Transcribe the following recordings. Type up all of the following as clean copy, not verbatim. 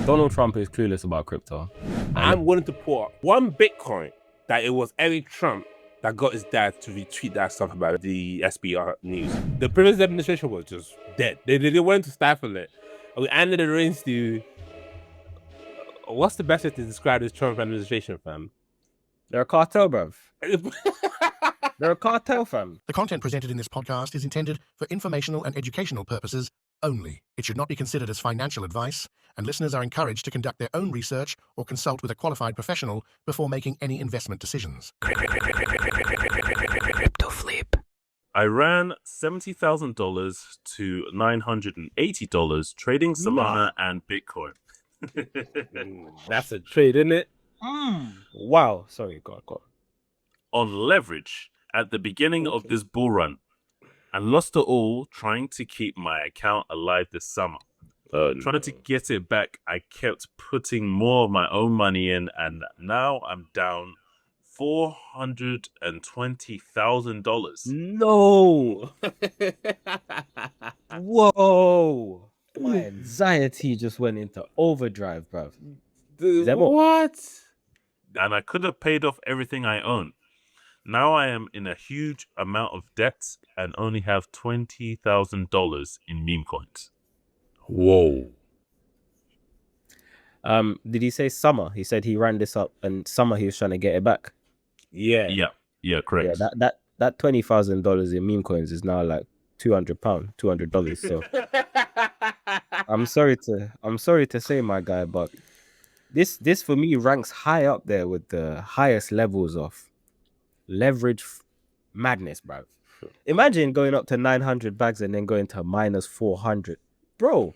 Donald Trump is clueless about crypto. I'm willing to put one Bitcoin that it was Eric Trump that got his dad to retweet that stuff about the SBR news. The previous administration was just dead. They wanted to stifle it. We handed the reins to... What's the best way to describe this Trump administration, fam? They're a cartel, bruv. They're a cartel, fam. The content presented in this podcast is intended for informational and educational purposes only. It should not be considered as financial advice, and listeners are encouraged to conduct their own research or consult with a qualified professional before making any investment decisions. Crypto flip. I ran $70,000 to $980 trading Solana and Bitcoin. That's a trade, isn't it? Wow. Sorry, God. On leverage at the beginning of this bull run, and lost it all trying to keep my account alive this summer. Trying to get it back, I kept putting more of my own money in, and now I'm down $420,000. No. Whoa. My anxiety just went into overdrive, bruv. Dude, that more? what? And I could have paid off everything I own. Now I am in a huge amount of debt and only have $20,000 in meme coins. Whoa. Did he say summer? He said he ran this up, and summer he was trying to get it back. Yeah. Yeah, correct. Yeah, that $20,000 in meme coins is now like £200, $200. So I'm sorry to say, my guy, but this for me ranks high up there with the highest levels of leverage madness, bro. Imagine going up to 900 bags and then going to minus 400, bro.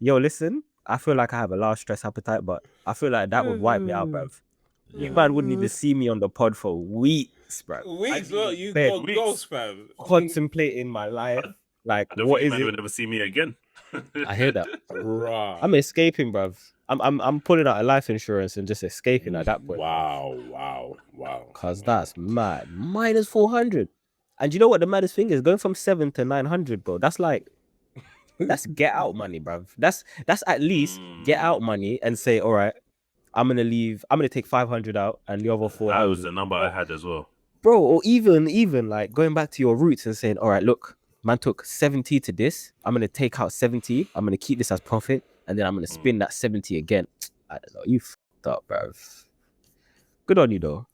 Listen, I feel like I have a large stress appetite, but I feel like that would wipe me out, bruv. You man wouldn't even see me on the pod for weeks, bruv. Weeks, well, you bed. got ghost, fam. Contemplating my life, like I don't what think is you it? would never see me again. I hear that. Right. I'm escaping, bruv. I'm pulling out a life insurance and just escaping at that point. Wow. Cause that's mad. Minus 400. And you know what the maddest thing is? Going from 7 to 900, bro. That's like, that's get out money, bruv. That's at least get out money and say, all right, I'm gonna take 500 out and the other 400. That was the number I had as well. Bro, or even like going back to your roots and saying, all right, look, man took 70 to this. I'm gonna take out 70. I'm gonna keep this as profit, and then I'm gonna spin that 70 again. I don't know. You fucked up, bruv. Good on you though.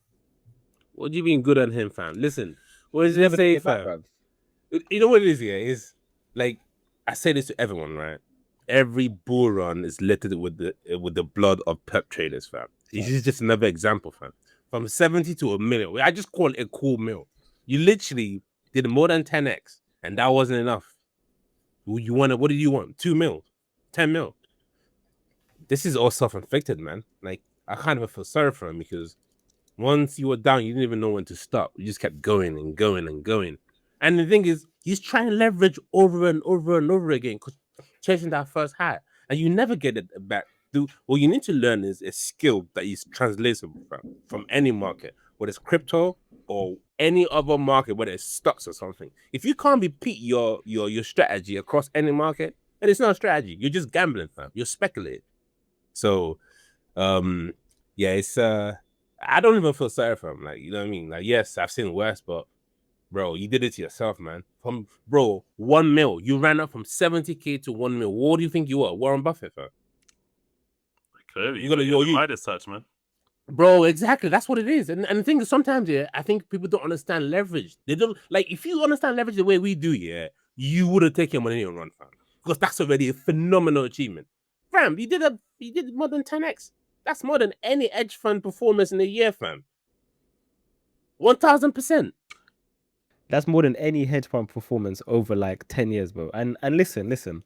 What do you mean good on him, fam? Listen, what does he say, fam? You know what it is here? Is like, I say this to everyone, right? Every bull run is littered with the blood of pep traders, fam. This is just another example, fam. From 70 to a million. I just call it a cool mill. You literally did more than 10x, and that wasn't enough. What did you want? 2 mil? 10 mil? This is all self-inflicted, man. Like, I kind of feel sorry for him because once you were down, you didn't even know when to stop. You just kept going and going and going. And the thing is, he's trying to leverage over and over and over again, chasing that first high, and you never get it back. What you need to learn is a skill that is translatable from any market, whether it's crypto or any other market, whether it's stocks or something. If you can't repeat your strategy across any market, then it's not a strategy. You're just gambling, fam. You're speculating. So, it's I don't even feel sorry for him. Like, you know what I mean? Like, yes, I've seen worse, but bro, you did it to yourself, man. 1 mil. You ran up from 70K to 1 mil. What do you think you are? Warren Buffett, fam? Clearly, you might as such, man. Bro, exactly. That's what it is. And the thing is, sometimes, I think people don't understand leverage. They don't, like, if you understand leverage the way we do, you would have taken money and run, fam. Because that's already a phenomenal achievement. Fam, you did more than 10x. That's more than any hedge fund performance in a year, fam. 1,000%. That's more than any hedge fund performance over like 10 years, bro. And listen.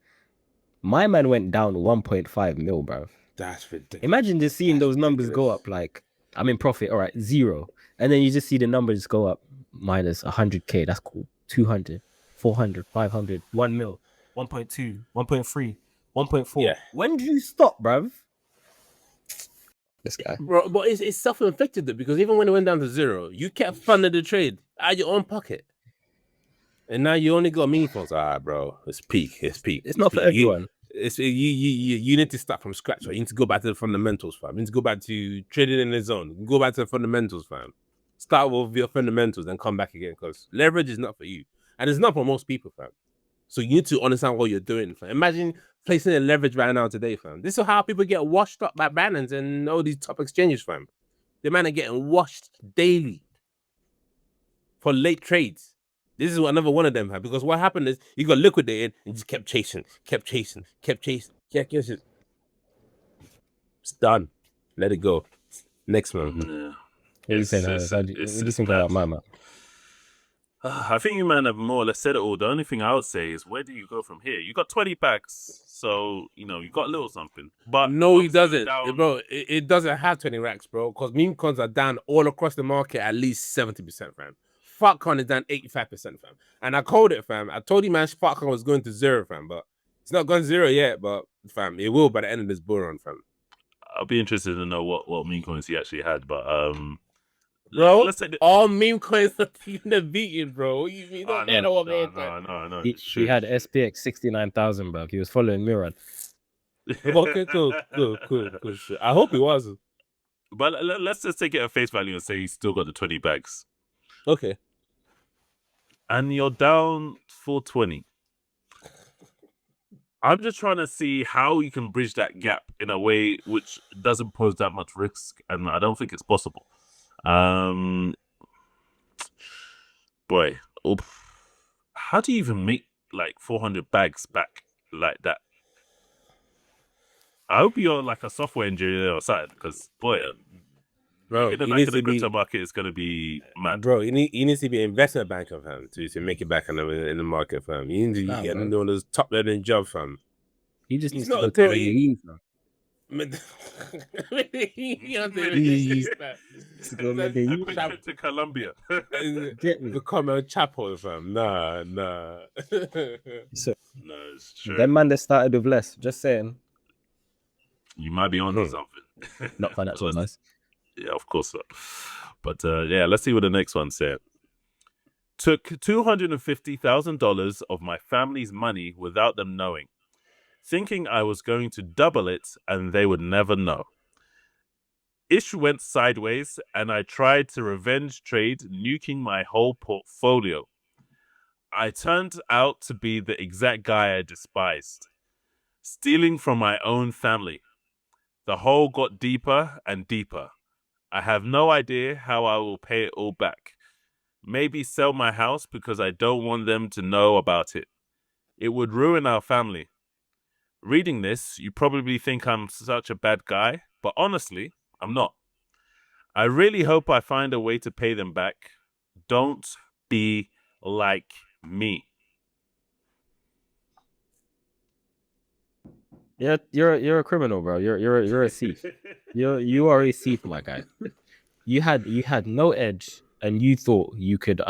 My man went down 1.5 mil, bro. That's ridiculous. Imagine just seeing those numbers go up, like, I'm in profit, all right, 0. And then you just see the numbers go up, minus 100K, that's cool. 200, 400, 500, 1 mil, 1.2, 1.3, 1.4. Yeah. When do you stop, bruv? This guy. Bro, but it's self-inflicted though, because even when it went down to 0, you kept funding the trade out of your own pocket. And now you only got meme phones. Bro, it's peak. It's peak. It's not for peak. everyone. You need to start from scratch. Right? You need to go back to the fundamentals, fam. You need to go back to trading in the zone. Go back to the fundamentals, fam. Start with your fundamentals, then come back again, because leverage is not for you, and it's not for most people, fam. So you need to understand what you're doing, fam. Imagine placing a leverage right now today, fam. This is how people get washed up by Binance and all these top exchanges, fam. The man are getting washed daily for late trades. This is another one of them, fam. Because what happened is you got liquidated and just kept chasing. It's done. Let it go. Next man. Yeah. What are you saying? What do you think about my man? I think you man have more or less said it all. The only thing I would say is, where do you go from here? You got 20 packs, so you got a little something. But No, he doesn't, down- bro. It doesn't have 20 racks, bro. Because meme cons are down all across the market at least 70%, fam. Fartcon is down 85%, fam. And I called it, fam. I told you, man, Fartcon was going to 0, fam. But it's not gone 0 yet, but fam, it will by the end of this bull run, fam. I'll be interested to know what meme coins he actually had. But Bro, let's say all meme coins are even the beating, bro. What you mean? Don't know what man. No. He had SPX 69,000, bro. He was following Mirad. Okay, cool. I hope it was. But let's just take it at face value and say he's still got the 20 bags. Okay. And you're down 420. I'm just trying to see how you can bridge that gap in a way which doesn't pose that much risk, and I don't think it's possible. Boy, how do you even make like 400 bags back like that? I hope you're like a software engineer or something, because boy, Bro, in the he back needs of the to be, crypto market, it's gonna be mad. bro. He needs to be an investment banker, fam, to make it back in the market, fam. You need to Nah, get bro. one of those top learning job, fam. He just He's needs to not go to doing- Medellin, bro. Go Medellin. Trip to Colombia. Get me. Become a chapel, fam. Nah. So, No, it's true. them man that started with less. Just saying. You might be onto something. Not financial advice. Yeah, of course so. But yeah, let's see what the next one said. Took $250,000 of my family's money without them knowing, thinking I was going to double it and they would never know. Ish went sideways and I tried to revenge trade, nuking my whole portfolio. I turned out to be the exact guy I despised, stealing from my own family. The hole got deeper and deeper. I have no idea how I will pay it all back. Maybe sell my house because I don't want them to know about it. It would ruin our family. Reading this, you probably think I'm such a bad guy, but honestly, I'm not. I really hope I find a way to pay them back. Don't be like me. You're a criminal, bro. You're a thief. You are a thief, my guy. You had no edge, and you thought you could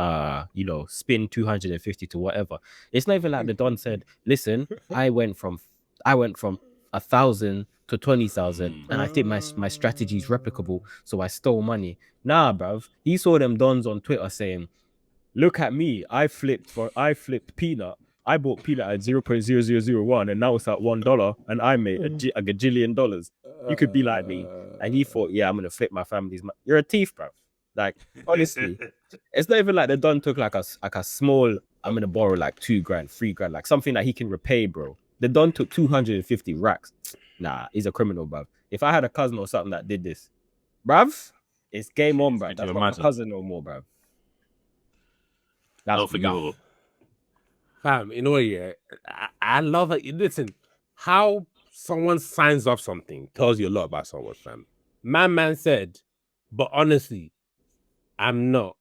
spin 250 to whatever. It's not even like the Don said, listen, I went from 1,000 to 20,000, and I think my strategy is replicable, so I stole money. Nah, bruv. He saw them Dons on Twitter saying, look at me, I flipped peanut. I bought peanut at 0.0001 and now it's at $1 and I made a gajillion dollars. You could be like me. And he thought, yeah, I'm gonna flip my family's money. You're a thief, bro. Like, honestly, it's not even like the Don took like a small, I'm gonna borrow like $2,000, $3,000, like something that he can repay, bro. The Don took 250 racks. Nah, he's a criminal, bruv. If I had a cousin or something that did this, bruv, it's game on, bruv. That's not my cousin no more, bruv. That's Unforgivable. Fam, you know what, yeah? I love it. Listen, how someone signs off something tells you a lot about someone, fam. My man said, but honestly, I'm not.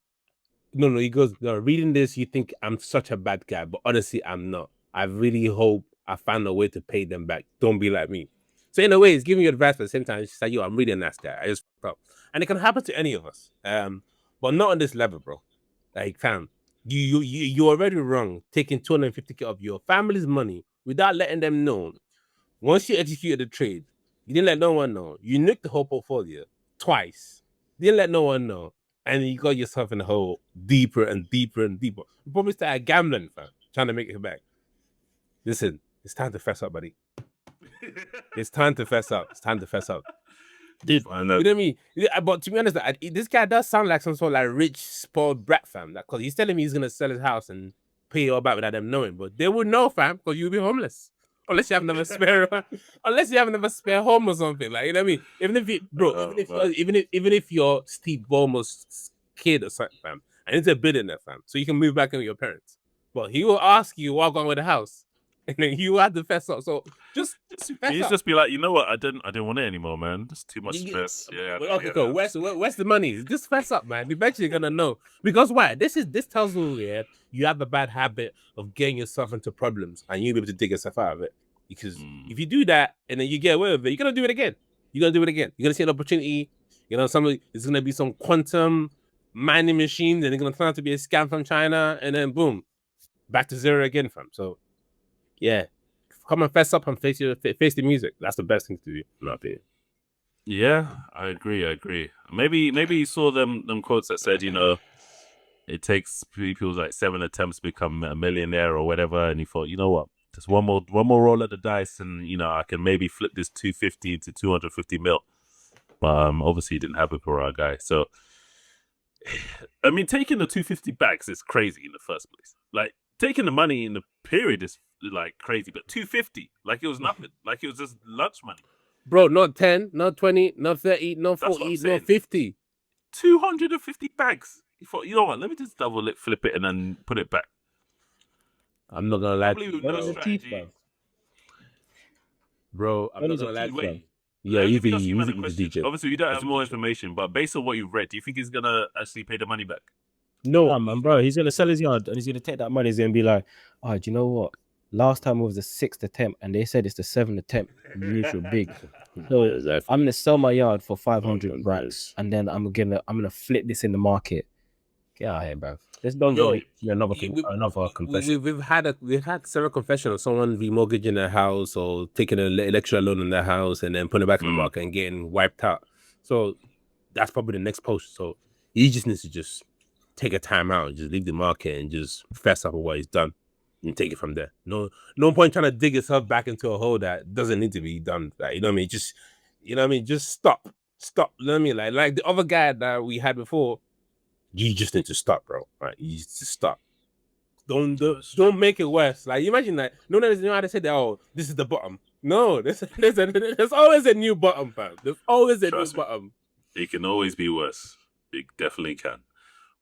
No, he goes, no, reading this, you think I'm such a bad guy, but honestly, I'm not. I really hope I find a way to pay them back. Don't be like me. So in a way, it's giving you advice, but at the same time, it's just like, yo, I'm really a nice guy. I just fucked up. And it can happen to any of us. But not on this level, bro. Like, fam, you're already wrong taking 250K of your family's money without letting them know. Once you executed the trade, you didn't let no one know. You nicked the whole portfolio twice. Didn't let no one know. and you got yourself in a hole deeper and deeper and deeper. You probably started gambling, fam, trying to make it back. Listen, it's time to fess up, buddy. It's time to fess up. It's time to fess up. Dude, I you know. know what I mean? Yeah, but to be honest, this guy does sound like some sort of like rich, spoiled brat, fam. Because he's telling me he's gonna sell his house and pay it all back without them knowing. But they would know, fam, because you'll be homeless. Unless you have another spare, unless you have another spare home or something. Like, you know what I mean? Even if you, bro, even if you're Steve Ballmer's kid or something, fam, and he's a billionaire, fam, so you can move back in with your parents. But he will ask you what going with the house, and then you have to fess up. So just fess He's up. just be like, you know what? I didn't want it anymore, man. Just too much Yeah, stress. Yeah. Well, okay, cool. Where's the money? Just fess up, man. Eventually you're gonna know. Because why? This tells you, yeah, you have a bad habit of getting yourself into problems and you'll be able to dig yourself out of it. Because if you do that and then you get away with it, you're gonna do it again. You're gonna do it again. You're gonna see an opportunity. You know, it's gonna be some quantum mining machine, and it's gonna turn out to be a scam from China, and then boom, back to zero again, fam. So yeah. Come and fess up and face the music. That's the best thing to do, in my opinion. Yeah, I agree. Maybe you saw them quotes that said, you know, it takes people like 7 attempts to become a millionaire or whatever, and you thought, you know what, just one more roll of the dice, and you know, I can maybe flip this 250 to 250 mil. But obviously, it didn't happen for our guy. So, I mean, taking the 250 bags is crazy in the first place. Like taking the money in the period is like crazy, but 250, like it was nothing, like it was just lunch money. Bro, not 10, not 20, not 30, not 40, not 50. 250 bags. You thought, you know what, let me just double it, flip it, and then put it back. I'm not gonna lie. Bro, I'm not gonna lie. Wait. Yeah, Let me you ask you think another he's a question. DJ. Obviously, we don't have more information, but based on what you've read, do you think he's gonna actually pay the money back? No, Man, bro, he's gonna sell his yard and he's gonna take that money. He's gonna be like, oh, do you know what? Last time it was the 6th attempt, and they said it's the 7th attempt. You feel big. So I'm gonna sell my yard for 500 racks, and then I'm gonna flip this in the market. Get out of here, bro. Let's don't go another confession. We've had several confessions of someone remortgaging their house or taking an extra loan on their house and then putting it back in the market and getting wiped out. So that's probably the next post. So he just needs to just take a time out and just leave the market and just fess up on what he's done and take it from there. No point trying to dig yourself back into a hole that doesn't need to be done. Like, you know what I mean? Just, you know what I mean? Just stop. You know what I mean? Like the other guy that we had before, you just need to stop, bro. Right? You just stop. Don't make it worse. Like, you imagine that. No, you know how they say that, oh, this is the bottom. No, there's always a new bottom, fam. There's always a new bottom. It can always be worse. It definitely can.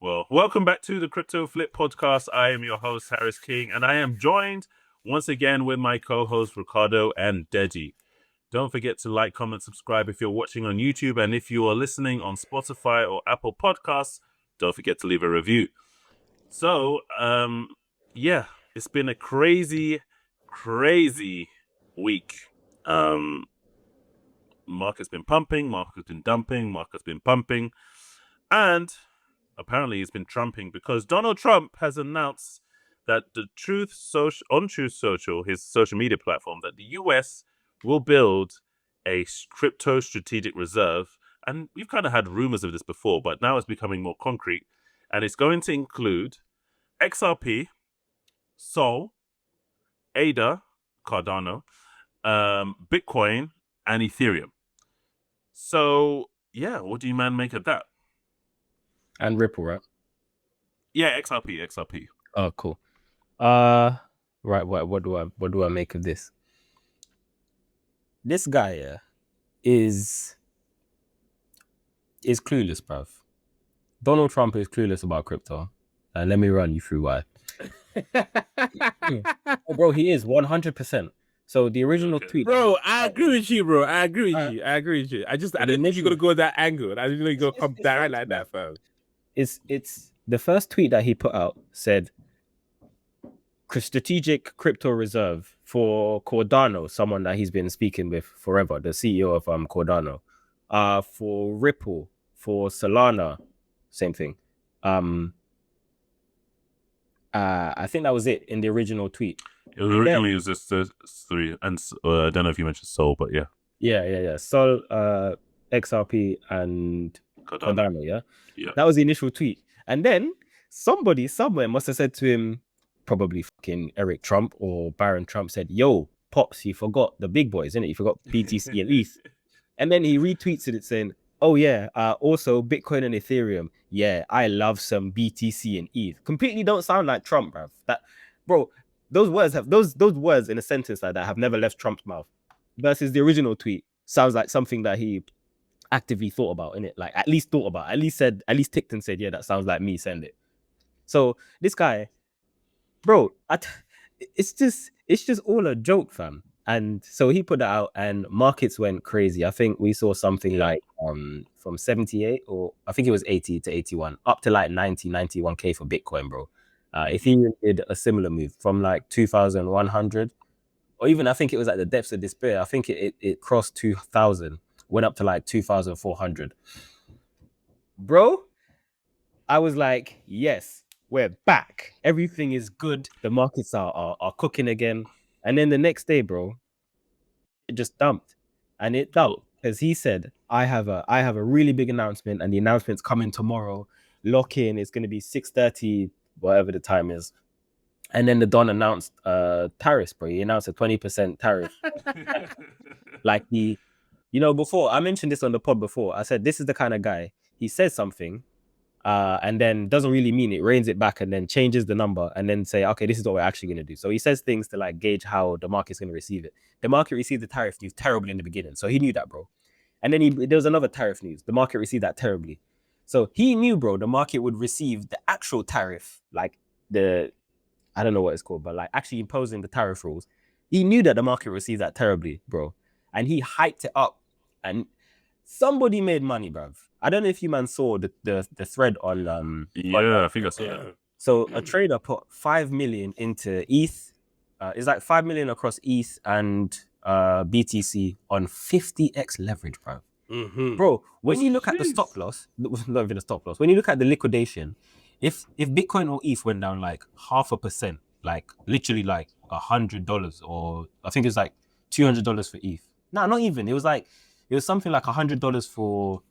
Well, welcome back to the Crypto Flip Podcast. I am your host, Harris King, and I am joined once again with my co-hosts, Ricardo and Deji. Don't forget to like, comment, subscribe if you're watching on YouTube, and if you are listening on Spotify or Apple Podcasts, don't forget to leave a review. So, yeah, it's been a crazy week. Market's been pumping, market's been dumping, market's been pumping, and apparently it's been trumping because Donald Trump has announced that on Truth Social, his social media platform, that the US will build a crypto strategic reserve. And we've kind of had rumors of this before, but now it's becoming more concrete. And it's going to include XRP, Sol, ADA, Cardano, Bitcoin, and Ethereum. So, yeah, what do you make of that? And Ripple, right? Yeah, XRP. Oh, cool. Right. What do I make of this? This guy is clueless, bruv. Donald Trump is clueless about crypto. And let me run you through why. Oh, bro, he is 100%. So the original tweet, bro, I agree with you, bro. I agree with you. I didn't know you're gonna go that angle. I didn't know you're gonna come direct like that, fam. It's the first tweet that he put out said strategic crypto reserve for Cardano, someone that he's been speaking with forever, the CEO of Cardano. For Ripple, for Solana, same thing. I think that was it in the original tweet. Originally, it was just 3, and I don't know if you mentioned Sol, but yeah. Yeah. Sol, XRP, and Cardano, yeah? Yeah. That was the initial tweet. And then somebody somewhere must have said to him, probably fucking Eric Trump or Barron Trump, said, yo, Pops, you forgot the big boys, innit? You forgot BTC and ETH. And then he retweets it saying, oh yeah, also Bitcoin and Ethereum. Yeah, I love some BTC and ETH. Completely don't sound like Trump, bro. Those words in a sentence like that have never left Trump's mouth. Versus the original tweet sounds like something that he actively thought about, innit? Like at least thought about, at least ticked and said, yeah, that sounds like me, send it. So this guy, bro, it's just all a joke, fam. And so he put that out and markets went crazy. I think we saw something like from 78 or I think it was 80 to 81 up to like 90, 91K for Bitcoin, bro. Ethereum did a similar move from like 2,100 or even I think it was at the depths of despair. I think it crossed 2,000, went up to like 2,400. Bro, I was like, yes, we're back. Everything is good. The markets are cooking again. And then the next day, bro, it just dumped. And it dumped because he said, I have a really big announcement, and the announcement's coming tomorrow. Lock in, it's gonna be 6:30, whatever the time is. And then the Don announced tariffs, bro. He announced a 20% tariff. Like before, I mentioned this on the pod before. I said this is the kind of guy, he says something and then doesn't really mean it, reins it back and then changes the number and then say, okay, this is what we're actually going to do. So he says things to like gauge how the market's going to receive it. The market received the tariff news terribly in the beginning. So he knew that, bro. And then there was another tariff news. The market received that terribly. So he knew, bro, the market would receive the actual tariff, like I don't know what it's called, but like actually imposing the tariff rules. He knew that the market received that terribly, bro. And he hyped it up. And somebody made money, bruv. I don't know if you man saw the thread on I think I saw that. So a trader put 5 million into ETH. It's like 5 million across ETH and BTC on 50x leverage, bro. Mm-hmm. Bro, when you look at the stop loss, not even a stop loss, when you look at the liquidation, if Bitcoin or ETH went down like 0.5%, like literally like $100, or I think it's like $200 for ETH. No, not even. It was something like $100 for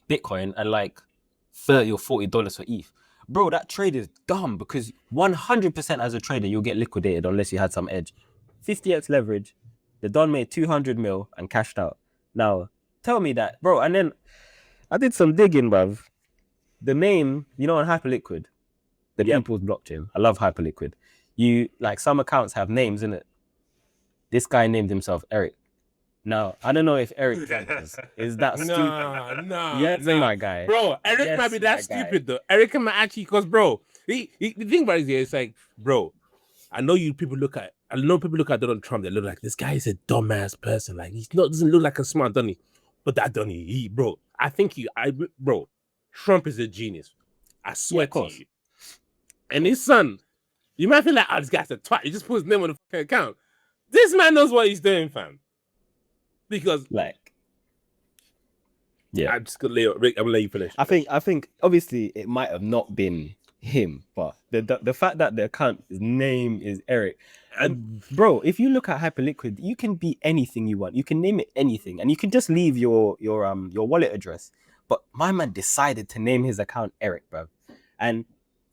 Bitcoin and like $30 or $40 for ETH. Bro, that trade is dumb because 100% as a trader, you'll get liquidated unless you had some edge. 50x leverage, the Don made 200 mil and cashed out. Now, tell me that, bro. And then I did some digging, bruv. The name, on Hyperliquid, the people's blockchain. I love Hyperliquid. Some accounts have names in it. This guy named himself Eric. Now, I don't know if Eric is that stupid. Yes, my guy. Bro, Eric might be that stupid though. Eric might actually, because bro, the thing about it is, it's like, bro, I know people look at Donald Trump, they look like this guy is a dumbass person. Like doesn't look like a smart Donny. But that Donny, bro, Trump is a genius. I swear to you. And his son, you might feel like, oh, this guy's a twat. He just put his name on the fucking account. This man knows what he's doing, fam. Because I'm just gonna I'm gonna let you finish. I think obviously it might have not been him, but the fact that the account's name is Eric, and bro, if you look at Hyperliquid, you can be anything you want. You can name it anything, and you can just leave your wallet address. But my man decided to name his account Eric, bro. And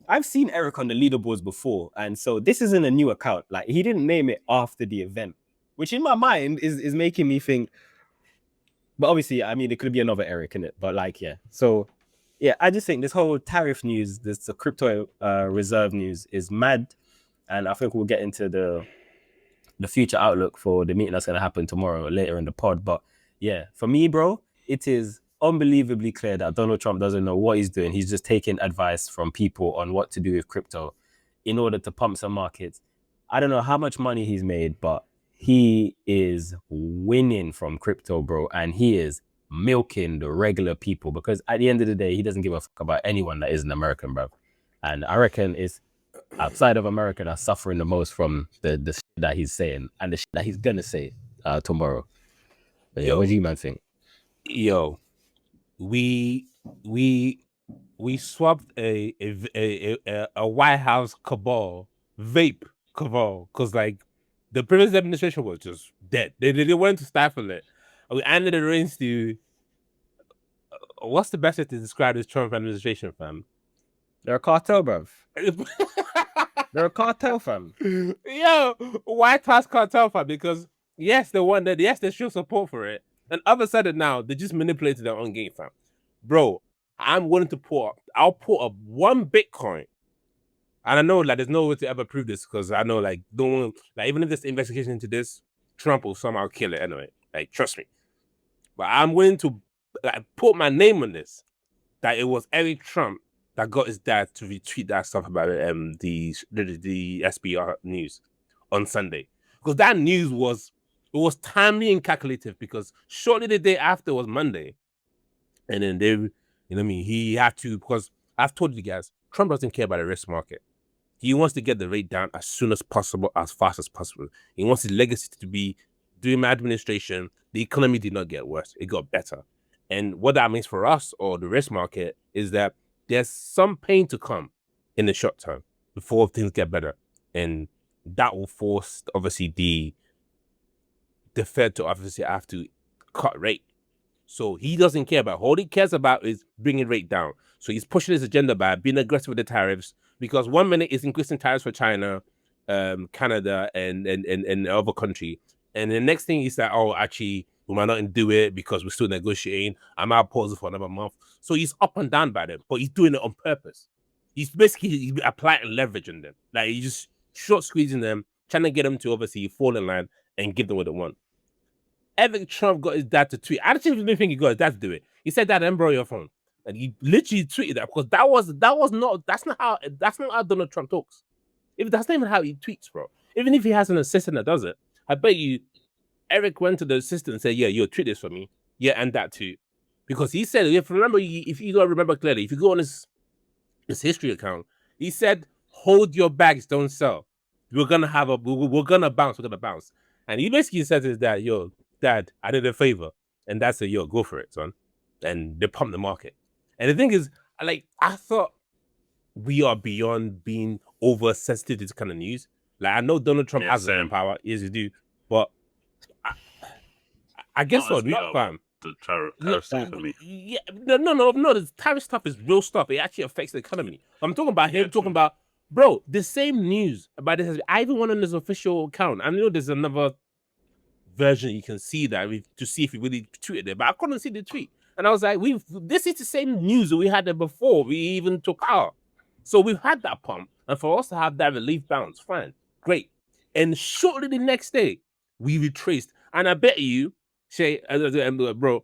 I've seen Eric on the leaderboards before, and so this isn't a new account. Like he didn't name it after the event, which in my mind is making me think. But obviously, I mean, it could be another Eric in it. But so I just think this whole tariff news, the crypto reserve news is mad, and I think we'll get into the future outlook for the meeting that's gonna happen tomorrow later in the pod. But yeah, for me, bro, it is unbelievably clear that Donald Trump doesn't know what he's doing. He's just taking advice from people on what to do with crypto in order to pump some markets. I don't know how much money he's made, but he is winning from crypto, bro, and he is milking the regular people because at the end of the day, he doesn't give a fuck about anyone that isn't American, bro. And I reckon it's outside of America that's suffering the most from the shit that he's saying and the shit that he's gonna say tomorrow. But what do you man think? Yo, we swapped a White House cabal, vape cabal, because like the previous administration was just dead. They wanted to stifle it. We handed the reins to what's the best way to describe this Trump administration, fam? They're a cartel, bruv. They're a cartel, fam. Yo, White House cartel, fam, because yes, they show support for it. And other side of now, they just manipulated their own game, fam. Bro, I'm willing to I'll put up 1 Bitcoin. And I know like there's no way to ever prove this because I know like even if there's investigation into this, Trump will somehow kill it anyway. Like trust me. But I'm willing to put my name on this. That it was Eric Trump that got his dad to retweet that stuff about the SBR news on Sunday. Because that news was timely and calculative because shortly the day after was Monday. And then they, you know what I mean, he had to, because I've told you guys, Trump doesn't care about the risk market. He wants to get the rate down as soon as possible, as fast as possible. He wants his legacy to be, during my administration, the economy did not get worse. It got better. And what that means for us or the risk market is that there's some pain to come in the short term before things get better. And that will force, obviously, the Fed to obviously have to cut rate. So he doesn't care about, all he cares about is bringing rate down. So he's pushing his agenda by being aggressive with the tariffs, because 1 minute is increasing tariffs for China, Canada, and other country. And the next thing is that, oh, actually, we might not do it because we're still negotiating. I might pause it for another month. So he's up and down by them, but he's doing it on purpose. He's basically applying leverage on them. Like he's just short squeezing them, trying to get them to obviously fall in line and give them what they want. Eric Trump got his dad to tweet. I actually didn't think he got his dad to do it. He said, "Dad, borrow your phone," and he literally tweeted that because that's not how Donald Trump talks. If that's not even how he tweets, bro. Even if he has an assistant that does it, I bet you Eric went to the assistant and said, "Yeah, you'll tweet this for me, yeah, and that too," because he said, if you don't remember clearly, if you go on his history account, he said, "Hold your bags, don't sell. We're gonna bounce," and he basically said to his dad, "Yo, Dad, I did a favor," and Dad said, "Yo, go for it, son," and they pumped the market. And the thing is, I thought we are beyond being oversensitive to this kind of news. Like I know Donald Trump has the power, yes, you do, but I guess what, not fam. The tariff stuff for me. Yeah, no. The tariff stuff is real stuff. It actually affects the economy. I'm talking about him talking about, bro, the same news about this. I even went on his official account. I know there's another version you can see that to see if he really tweeted it, but I couldn't see the tweet. And I was like, this is the same news that we had there before we even took out. So we've had that pump, and for us to have that relief bounce, fine, great. And shortly the next day, we retraced. And I bet you, Shay, bro,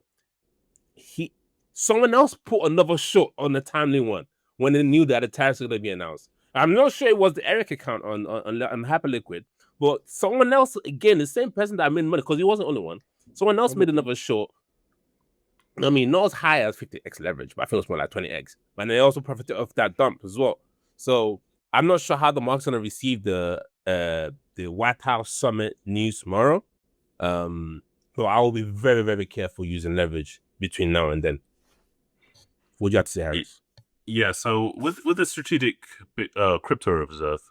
someone else put another shot on the timely one when they knew that the tariffs were going to be announced. I'm not sure it was the Eric account on Hyperliquid, but someone else, again, the same person that made money, because he wasn't the only one, someone else made another short. I mean, not as high as 50x leverage, but I think it was more like 20x. And they also profited off that dump as well. So I'm not sure how the market's going to receive the White House summit news tomorrow. So I will be very, very careful using leverage between now and then. What do you have to say, Harris? Yeah, so with the strategic crypto reserve,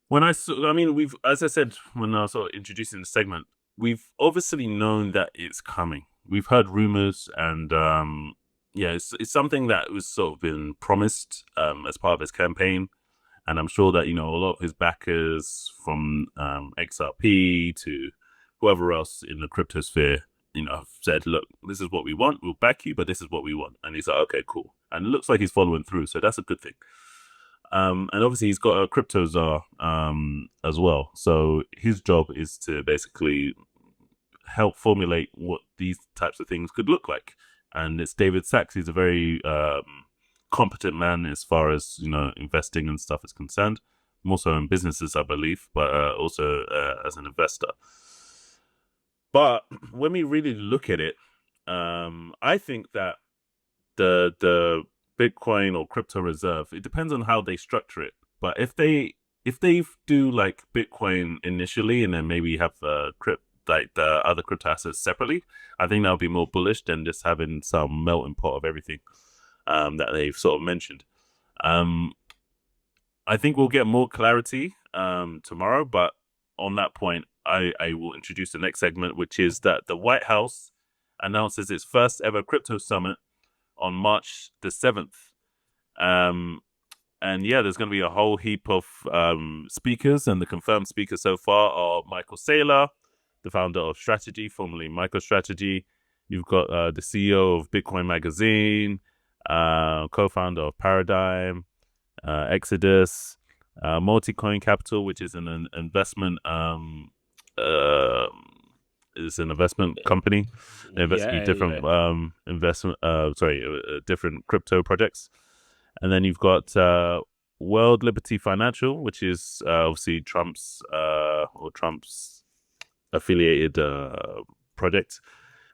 we've, as I said when I was sort of introducing the segment, we've obviously known that it's coming. We've heard rumors, and it's something that was sort of been promised as part of his campaign, and I'm sure that a lot of his backers from XRP to whoever else in the crypto sphere, have said, "Look, this is what we want. We'll back you, but this is what we want." And he's like, "Okay, cool." And it looks like he's following through, so that's a good thing. And obviously he's got a crypto czar as well. So his job is to basically help formulate what these types of things could look like. And it's David Sachs. He's a very competent man as far as investing and stuff is concerned. More so in businesses, I believe, but also as an investor. But when we really look at it, I think that the Bitcoin or crypto reserve, it depends on how they structure it. But if they do like Bitcoin initially and then maybe have the other crypto assets separately, I think that'll be more bullish than just having some melting pot of everything that they've sort of mentioned. I think we'll get more clarity tomorrow, but on that point, I will introduce the next segment, which is that the White House announces its first ever crypto summit on March the 7th. And yeah, there's going to be a whole heap of speakers, and the confirmed speakers so far are Michael Saylor, the founder of Strategy, formerly MicroStrategy. You've got the CEO of Bitcoin Magazine, co-founder of Paradigm, Exodus, Multicoin Capital, which is an investment company. They invest in different different crypto projects. And then you've got World Liberty Financial, which is obviously Trump's affiliated project.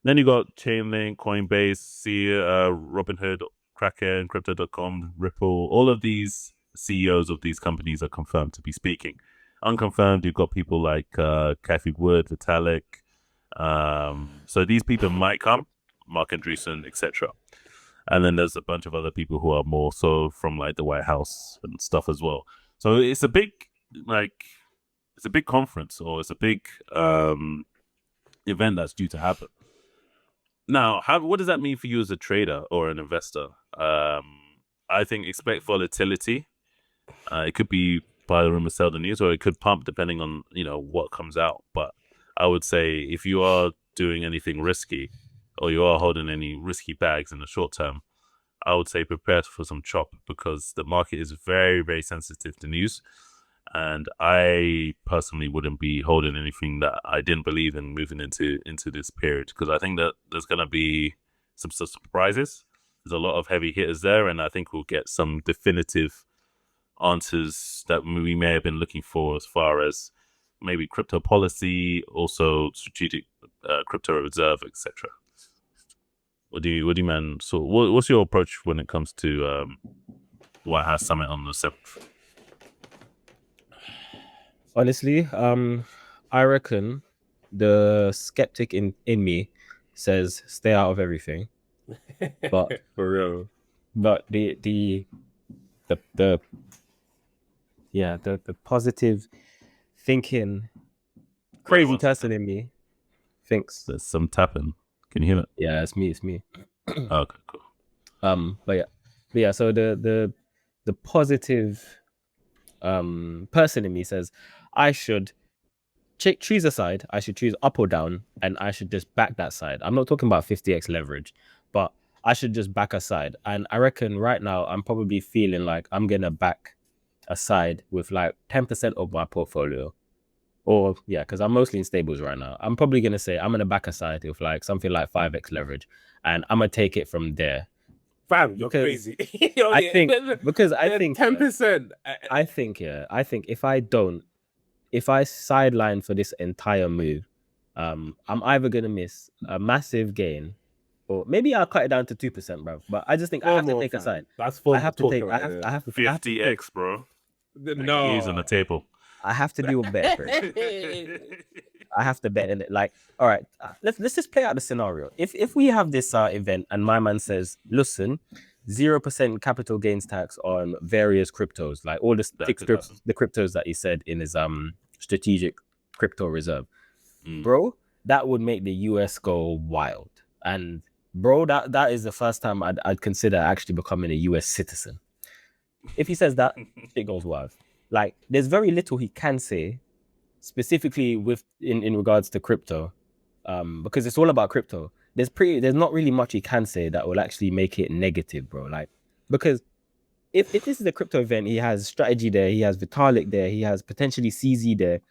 Then you got Chainlink, Coinbase, Robinhood, Kraken, Crypto.com, Ripple. All of these CEOs of these companies are confirmed to be speaking. Unconfirmed, you've got people like Cathie Wood, Vitalik. So these people might come, Mark Andreessen, etc. And then there's a bunch of other people who are more so from like the White House and stuff as well. So it's a big conference, or it's a big event that's due to happen. Now, what does that mean for you as a trader or an investor? I think expect volatility. It could be buy the rumor, sell the news, or it could pump depending on what comes out. But I would say if you are doing anything risky, or you are holding any risky bags in the short term, I would say prepare for some chop, because the market is very, very sensitive to news. And I personally wouldn't be holding anything that I didn't believe in moving into this period, because I think that there's going to be some surprises. There's a lot of heavy hitters there, and I think we'll get some definitive answers that we may have been looking for, as far as maybe crypto policy, also strategic crypto reserve, etc. What do you man? So what's your approach when it comes to the White House summit on the 7th? Honestly, I reckon the skeptic in me says stay out of everything, but For real. but the positive thinking crazy person in me thinks There's some tapping. Can you hear it? yeah, it's me. Okay, cool. But yeah, so the positive person in me says I should choose a side. I should choose up or down, and I should just back that side. I'm not talking about 50x leverage, but I should just back a side. And I reckon right now I'm probably feeling like I'm gonna back a side with like 10% of my portfolio. Or yeah, because I'm mostly in stables right now. I'm probably gonna say I'm gonna back a side with like something like 5x leverage, and I'm gonna take it from there. Fam, you're Because crazy. I think 10%. I think if I sideline for this entire move, I'm either gonna miss a massive gain, or maybe I'll cut it down to 2%, bro. But I just think I have to take a side. That's fun. I have to take. I have to 50x, bro. No. He's on the table. I have to do a bet. Bro. I have to bet in it. Like, all right, let's just play out the scenario. If we have this event and my man says, listen, 0% capital gains tax on various cryptos, like all the cryptos that he said in his strategic crypto reserve, bro, that would make the US go wild. And bro, that is the first time I'd consider actually becoming a US citizen. If he says that, it goes wild. Like, there's very little he can say, specifically with in regards to crypto, because it's all about crypto. There's not really much he can say that will actually make it negative, bro. Like, because if this is a crypto event, he has Strategy there, he has Vitalik there, he has potentially CZ there,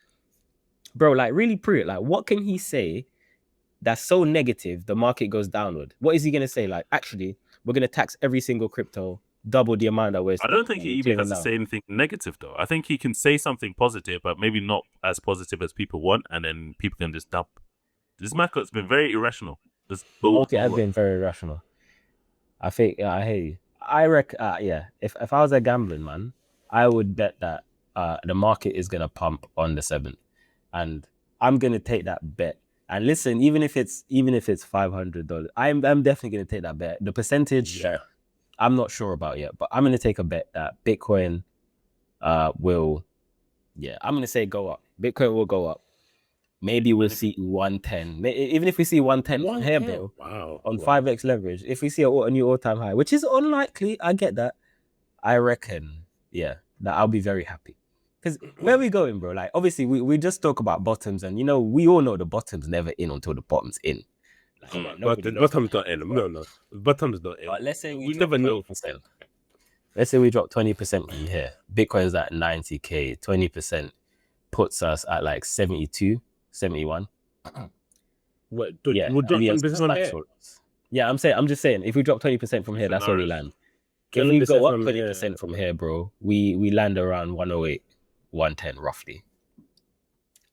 bro. Like, really prove it. Like, what can he say that's so negative the market goes downward? What is he gonna say? Like, actually, we're gonna tax every single crypto double the amount that we're. I don't think he even has to say anything negative, though. I think he can say something positive, but maybe not as positive as people want, and then people can just dump. This market's been very irrational. The market has been very irrational. I think I hear you. I reckon, yeah. If I was a gambling man, I would bet that the market is gonna pump on the 7th, and I'm gonna take that bet. And listen, even if it's $500, I'm definitely gonna take that bet. The percentage, I'm not sure about yet, but I'm gonna take a bet that Bitcoin will, I'm gonna say go up. Bitcoin will go up. maybe we'll see 110. Even if we see 110 from here, bro, Wow. on 5x leverage, if we see a new all-time high, which is unlikely, I get that. I reckon, yeah, that I'll be very happy. Because where are we going, bro? Like, obviously, we just talk about bottoms, and we all know the bottom's never in until the bottom's in. Like, come on, But the bottom's not in. No. The bottom's not in. But let's say we never know. 20%. Let's say we drop 20% from here. Bitcoin's at 90K. 20% puts us at like 72, 71. What? Yeah, We'll drop yeah, 20% from here. yeah, I'm just saying, if we drop 20% from here, that's where we land. If we go up 20% from here, bro, we land around 108, 110 roughly.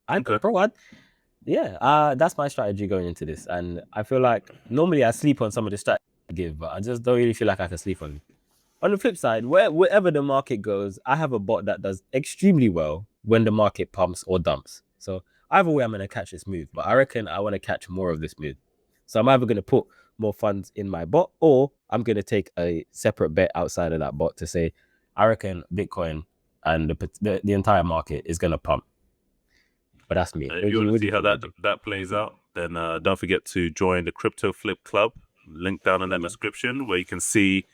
That's my strategy going into this. And I feel like normally I sleep on some of the strategy I give, but I just don't really feel like I can sleep on it. On the flip side, wherever the market goes, I have a bot that does extremely well when the market pumps or dumps. So either way, I'm going to catch this move, but I reckon I want to catch more of this move. So I'm either going to put more funds in my bot, or I'm going to take a separate bet outside of that bot to say, I reckon Bitcoin and the entire market is going to pump. But that's me. If you want to see how that plays out, then don't forget to join the Crypto Flip Club. Link down in that description, where you can see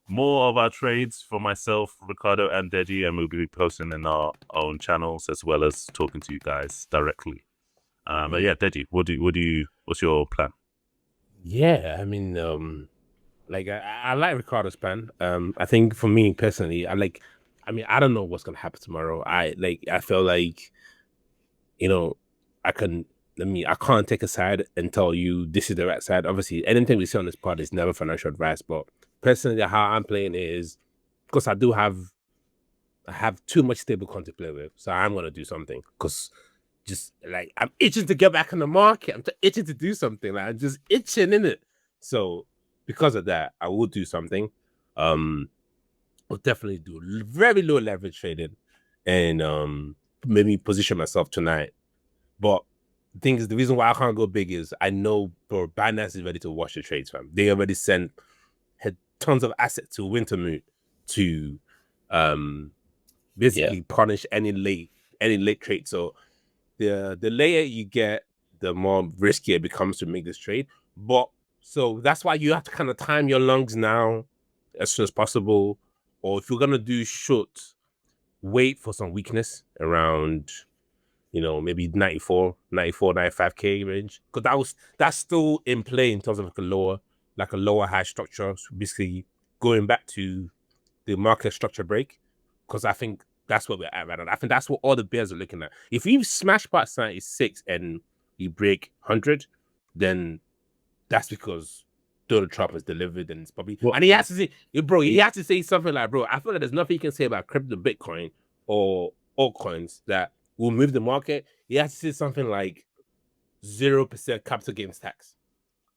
more of our trades for myself, Ricardo, and Deji, and we'll be posting in our own channels as well as talking to you guys directly. But yeah, Deji, what's your plan? Yeah, I mean, I like Ricardo's plan. I think for me personally, I don't know what's gonna happen tomorrow. I feel like, I can't take a side and tell you this is the right side. Obviously, anything we say on this pod is never financial advice, but personally, how I'm playing is because I have too much stable coin to play with, so I'm gonna do something because I'm itching to get back in the market. I'm itching to do something. Like, I'm just itching in it. So because of that, I will do something. I'll definitely do very low leverage trading and maybe position myself tonight. But the reason why I can't go big is I know, bro, Binance is ready to wash the trades, fam. They already had tons of assets to Wintermoon to basically punish any late trade. So the later you get, the more riskier it becomes to make this trade. But so that's why you have to kind of time your lungs now as soon as possible. Or if you're gonna do short, wait for some weakness around, maybe 95K range. Because that's still in play in terms of like a lower high structure. So basically going back to the market structure break. Because I think that's what we're at right now. I think that's what all the bears are looking at. If you smash past 96 and you break 100, then that's because Donald Trump has delivered, and it's probably and he has to say, bro, he has to say something like, bro, I feel like there's nothing he can say about crypto, Bitcoin, or altcoins that will move the market. He has to say something like 0% capital gains tax.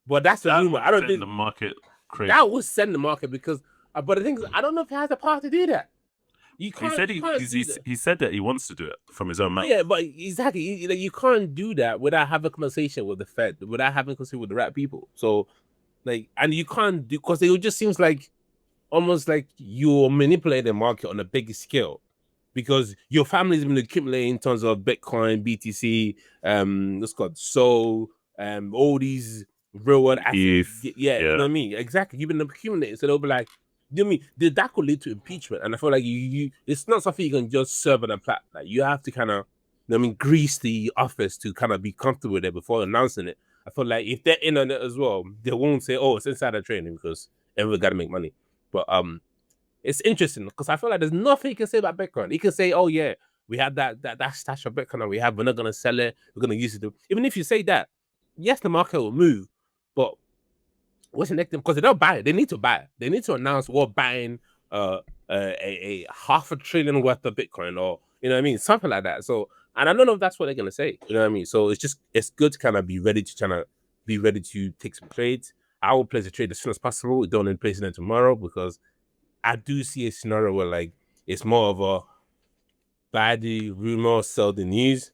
But that's the rumor. I don't think the market crazy. That will send the market because, but the thing is, I don't know if he has the power to do that. He said that he wants to do it from his own mouth. Yeah, but exactly, you can't do that without having a conversation with the Fed, without having a conversation with the right people. So, and you can't do, because it just seems like almost like you're manipulating the market on a bigger scale, because your family's been accumulating tons of Bitcoin, BTC, what's called all these real world assets. Yeah, you know what I mean? Exactly. You've been accumulating, so they'll be like, you know what I mean? That could lead to impeachment, and I feel like it's not something you can just serve on a plate. Like, you have to kind of, grease the office to kind of be comfortable with it before announcing it. I feel like if they're in on it as well, they won't say, "Oh, it's insider trading," because everyone got to make money. But it's interesting because I feel like there's nothing you can say about Bitcoin. You can say, "Oh yeah, we have that stash of Bitcoin, and we're not gonna sell it. We're gonna use it." Even if you say that, yes, the market will move, but what's the next thing? Because they don't buy it. They need to buy it. They need to announce we're buying a $500 billion worth of Bitcoin, or something like that. So, and I don't know if that's what they're gonna say. You know what I mean? So it's good to kind of be ready to take some trades. I will place a trade as soon as possible. Don't end placing it tomorrow, because I do see a scenario where it's more of a buy the rumor, sell the news.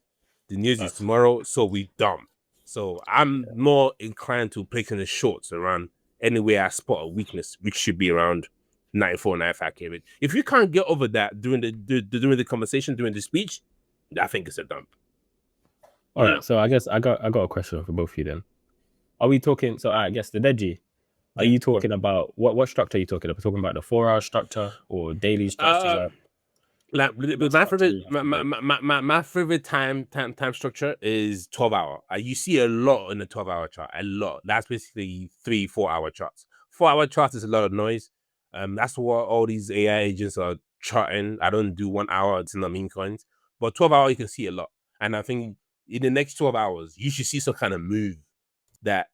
The news is tomorrow, so we dump. So I'm more inclined to placing the shorts around anywhere I spot a weakness, which should be around 94, 95K. If you can't get over that during the conversation, during the speech, I think it's a dump. All right. Yeah. So I guess I got a question for both of you then. Are we talking? So I guess the Deji. Are you talking about what structure are you talking about? Talking about the 4-hour structure or daily structure? Like What my structure do favorite, you have to make? my favorite time structure is 12-hour. You see a lot in the 12-hour chart, a lot. That's basically 3-4 hour charts. 4-hour charts is a lot of noise. That's what all these AI agents are charting. I don't do 1 hour. It's not meme coins, but 12-hour you can see a lot. And I think in the next 12 hours you should see some kind of move that,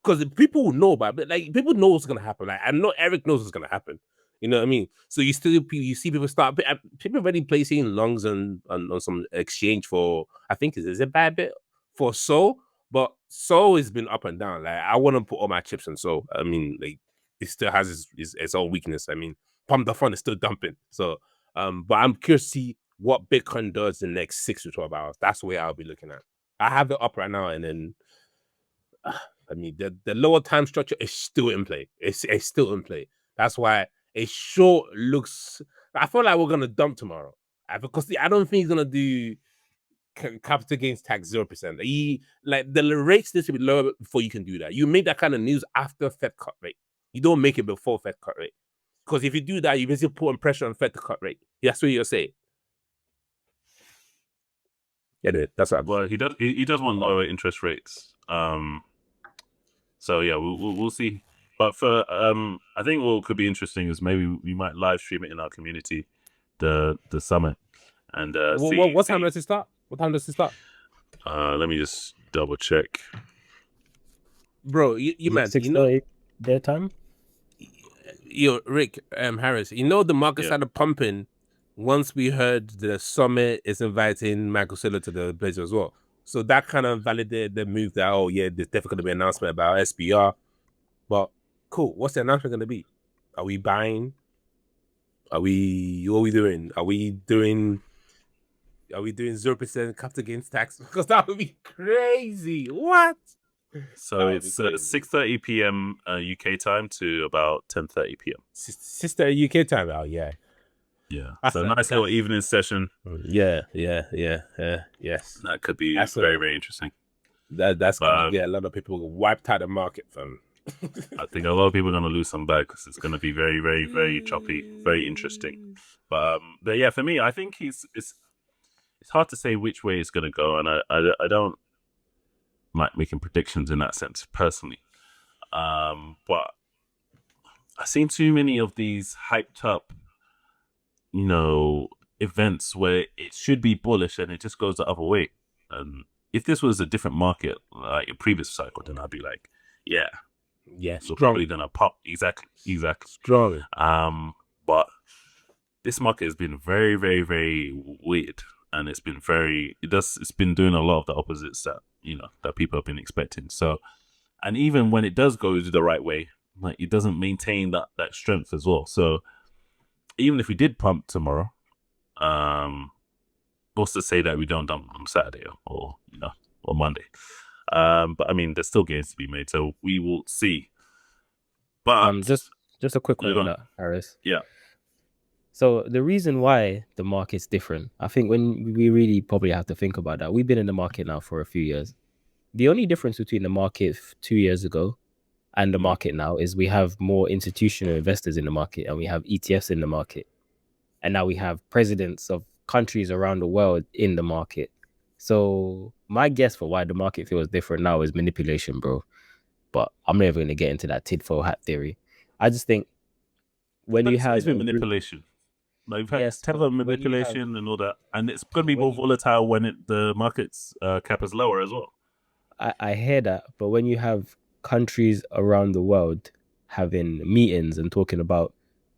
because people will know about it, but like people know what's gonna happen. Like I know Eric knows what's gonna happen. You know what I mean? So you see people start people already placing longs on some exchange for, I think is a bad bit for Soul, but Soul has been up and down. Like I wouldn't put all my chips on Soul. I mean, like it still has its own weakness. I mean, Pump the Fund is still dumping. So but I'm curious to see what Bitcoin does in the next 6 to 12 hours. That's the way I'll be looking at. I have it up right now, and then I mean, the lower time structure is still in play. It's still in play. That's why a short looks. I feel like we're gonna dump tomorrow. Because I don't think he's gonna do capital gains tax 0%. He like the rates needs to be lower before you can do that. You make that kind of news after Fed cut rate. You don't make it before Fed cut rate. Because if you do that, you basically putting pressure on Fed to cut rate. That's what you're saying. Yeah, dude, that's what. Well, he does want lower interest rates. So yeah, we'll see. But for I think what could be interesting is maybe we might live stream it in our community, the summit, and What time does it start? What time does it start? Let me just double check. Bro, you man, 6:30 their time. Yo, Rick, Harris, the market started pumping once we heard the summit is inviting Michael Saylor to the place as well. So that kind of validated the move that, oh yeah, there's definitely going to be an announcement about SBR. But cool, what's the announcement going to be? Are we buying? What are we doing? Are we doing 0% capital gains tax? Because that would be crazy. What? So it's 6:30 p.m. UK time to about 10:30 p.m. 6:30 UK time. Oh yeah. Yeah. So nice little evening session. Yeah. Yes. That could be very, very interesting. That's gonna get a lot of people wiped out of the market, fam. I think a lot of people are gonna lose some bag because it's gonna be very, very, very choppy, very interesting. But yeah, for me, I think it's hard to say which way it's gonna go, and I don't like making predictions in that sense personally. But I've seen too many of these hyped up, events where it should be bullish and it just goes the other way. And if this was a different market, like a previous cycle, then I'd be like, yeah, strong. probably gonna pop. Exactly. Strong. But this market has been very, very, very weird, and it's been it's been doing a lot of the opposites that people have been expecting. So, and even when it does go the right way, like it doesn't maintain that strength as well. So even if we did pump tomorrow, what's to say that we don't dump on Saturday or Monday? But I mean, there's still gains to be made, so we will see. But just a quick one on that, Harris. Yeah. So the reason why the market's different, I think when we really probably have to think about that, we've been in the market now for a few years. The only difference between the market 2 years ago and the market now is we have more institutional investors in the market, and we have ETFs in the market. And now we have presidents of countries around the world in the market. So my guess for why the market feels different now is manipulation, bro. But I'm never going to get into that tit for hat theory. I just think when you have manipulation, like you've had Tether manipulation and all that, and it's going to be more volatile when the market's cap is lower as well. I hear that, but when you have countries around the world having meetings and talking about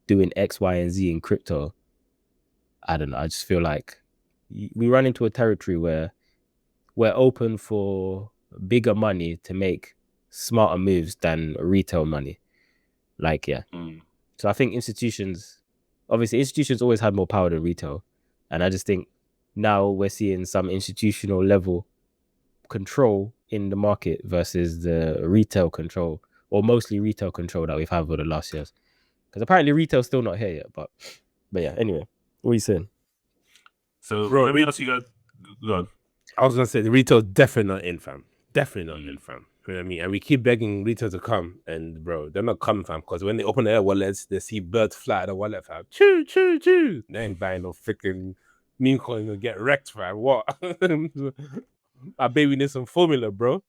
doing X, Y, and Z in crypto, I don't know. I just feel like we run into a territory where we're open for bigger money to make smarter moves than retail money. Like, yeah. So I think institutions always had more power than retail. And I just think now we're seeing some institutional level control in the market versus the retail control, or mostly retail control that we've had over the last years. Because apparently retail's still not here yet. But yeah, anyway, what are you saying? So let me ask you guys. Go on. I was gonna say the retail definitely not in, fam. Definitely not in, fam. You know what I mean? And we keep begging retail to come, and bro, they're not coming, fam. Because when they open their wallets, they see birds fly at the wallet, fam. Choo, choo, choo. They ain't buying no freaking meme coin and get wrecked, fam. What? I baby need some formula, bro.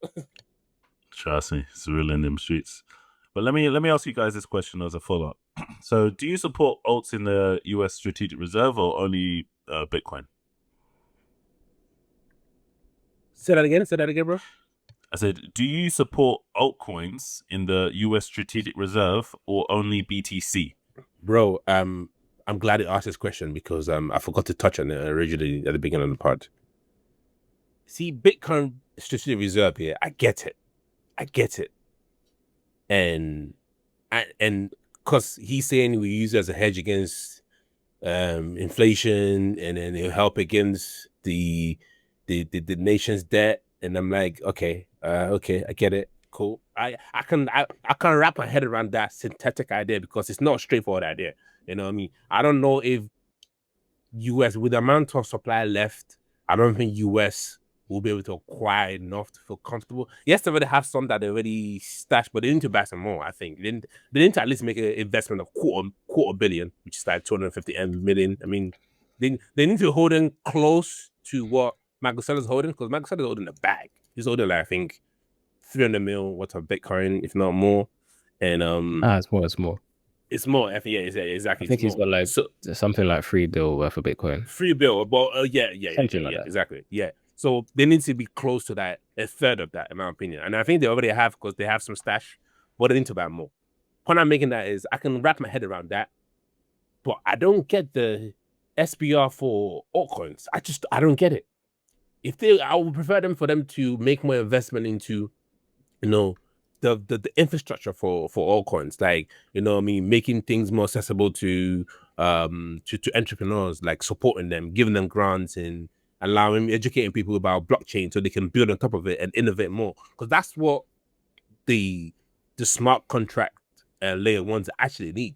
Trust me, it's real in them streets. But let me ask you guys this question as a follow-up. So, do you support alts in the US Strategic Reserve or only Bitcoin? Say that again, bro. I said, do you support altcoins in the US Strategic Reserve or only BTC? Bro, I'm glad you asked this question because I forgot to touch on it originally at the beginning of the pod. See, Bitcoin Strategic Reserve here, I get it. And because he's saying we use it as a hedge against inflation, and then it'll help against the nation's debt. And I'm like, okay, I get it. Cool. I can wrap my head around that synthetic idea because it's not a straightforward idea. You know what I mean? I don't know if US, with the amount of supply left, I don't think US will be able to acquire enough to feel comfortable. Yes, they already have some that they already stashed, but they need to buy some more, I think. They need to at least make an investment of quarter billion, which is like 250 million. I mean, they need to hold in close to what Michael Saylor's holding, because Michael Saylor's holding the bag. He's holding like, I think, 300 mil worth of Bitcoin, if not more. And it's more. It's more. Yeah, exactly. I think he's got like something like $3 billion worth of Bitcoin. $3 billion, but yeah, something like that. Exactly. Yeah. So they need to be close to that, a third of that, in my opinion. And I think they already have, because they have some stash, but they need to buy more. Point I'm making that is I can wrap my head around that, but I don't get the SBR for altcoins. I don't get it. I would prefer for them to make more investment into, the infrastructure for altcoins, like, making things more accessible to entrepreneurs, like supporting them, giving them grants, and educating people about blockchain so they can build on top of it and innovate more. Because that's what the smart contract layer ones actually need.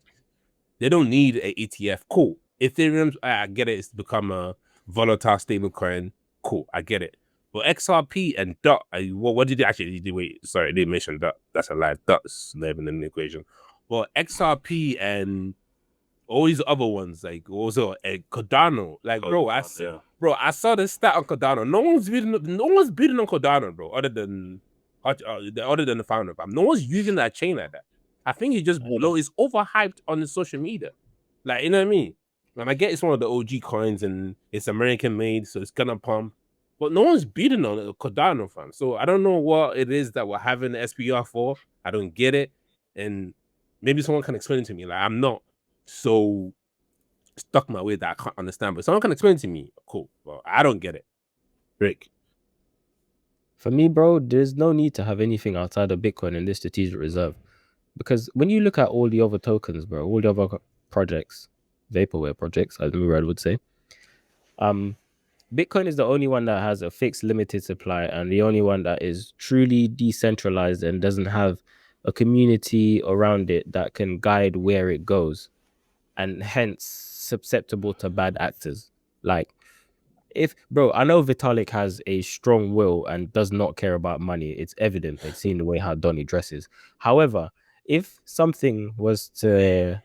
They don't need an ETF. Cool. Ethereum, I get it. It's become a volatile stablecoin. Cool. I get it. But XRP and DOT, what did they actually do? Wait, sorry, I didn't mention DOT. That's a lie. DOT's not even in the equation. But XRP and all these other ones, like also Cardano, like I saw this stat on Cardano. No one's bidding on Cardano, bro. Other than the founder, no one's using that chain like that. I think it's overhyped on the social media, like, you know what I mean. And I get it's one of the OG coins and it's American made, so it's gonna pump. But no one's bidding on it, Cardano, fam. So I don't know what it is that we're having the SPR for. I don't get it, and maybe someone can explain it to me. Like, I'm not so stuck my way that I can't understand, but someone can explain it to me. Cool. Well, I don't get it. Rick. For me, bro, there's no need to have anything outside of Bitcoin in this strategic reserve, because when you look at all the other tokens, bro, all the other projects, vaporware projects, as Murad would say, Bitcoin is the only one that has a fixed limited supply and the only one that is truly decentralized and doesn't have a community around it that can guide where it goes, and hence susceptible to bad actors. Like, I know Vitalik has a strong will and does not care about money. It's evident. They've seen the way how Donnie dresses. However, if something was to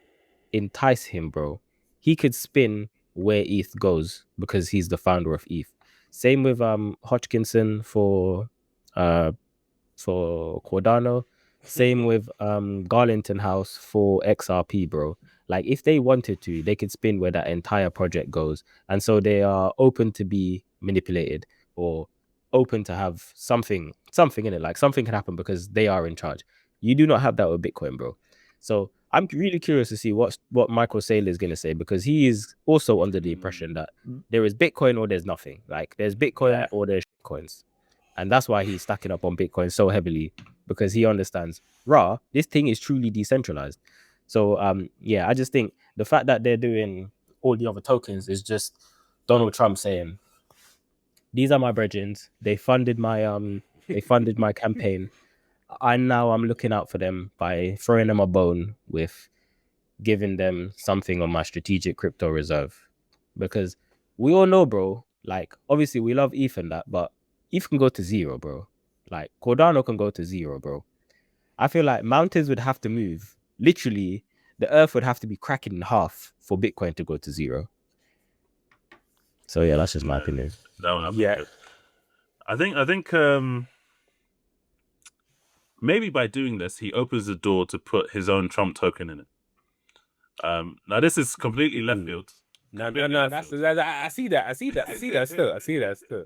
entice him, bro, he could spin where ETH goes because he's the founder of ETH. Same with Hodgkinson for Cardano. Same with Garlington House for XRP, bro. Like, if they wanted to, they could spin where that entire project goes. And so they are open to be manipulated, or open to have something in it. Like, something can happen because they are in charge. You do not have that with Bitcoin, bro. So I'm really curious to see what Michael Saylor is going to say, because he is also under the impression that there is Bitcoin or there's nothing. Like, there's Bitcoin or there's coins. And that's why he's stacking up on Bitcoin so heavily, because he understands, this thing is truly decentralized. So, I just think the fact that they're doing all the other tokens is just Donald Trump saying, these are my brethrens. They funded my campaign. I'm looking out for them by throwing them a bone with giving them something on my strategic crypto reserve. Because we all know, bro, like, obviously we love ETH and that, but ETH can go to zero, bro. Like Cardano can go to zero, bro. I feel like mountains would have to move. Literally, the earth would have to be cracking in half for Bitcoin to go to zero. So yeah, that's just my opinion. That one, Yeah. I think maybe by doing this, he opens the door to put his own Trump token in it. Now this is completely left field. No. I see that still.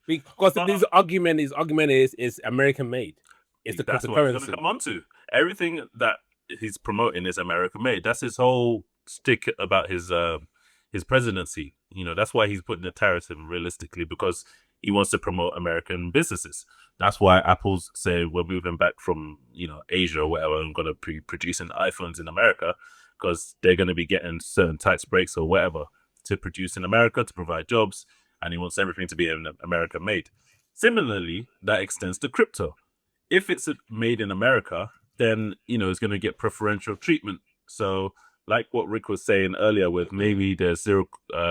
Because this argument is American made. It's the That's what I'm going cryptocurrency. to come on to. Everything that he's promoting is American made. That's his whole stick about his presidency. You know, that's why he's putting the tariffs in realistically, because he wants to promote American businesses. That's why Apple's say we're moving back from, you know, Asia or whatever and going to be producing iPhones in America, because they're going to be getting certain tax breaks or whatever to produce in America to provide jobs, and he wants everything to be in America made. Similarly, that extends to crypto. If it's made in America, then, you know, it's going to get preferential treatment. So like what Rick was saying earlier with maybe there's zero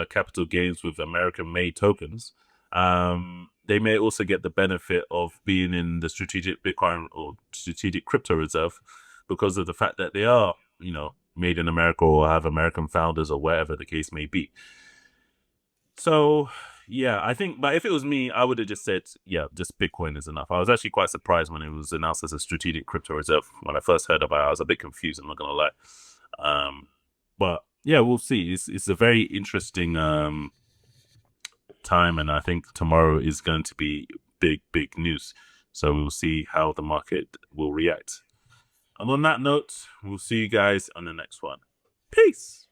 capital gains with American-made tokens, they may also get the benefit of being in the strategic Bitcoin or strategic crypto reserve because of the fact that they are, you know, made in America or have American founders or whatever the case may be. So yeah, I think, but if it was me, I would have just said, yeah, just Bitcoin is enough. I was actually quite surprised when it was announced as a strategic crypto reserve. When I first heard about it, I was a bit confused, I'm not going to lie. But yeah, we'll see. It's a very interesting time, and I think tomorrow is going to be big news. So we'll see how the market will react. And on that note, we'll see you guys on the next one. Peace.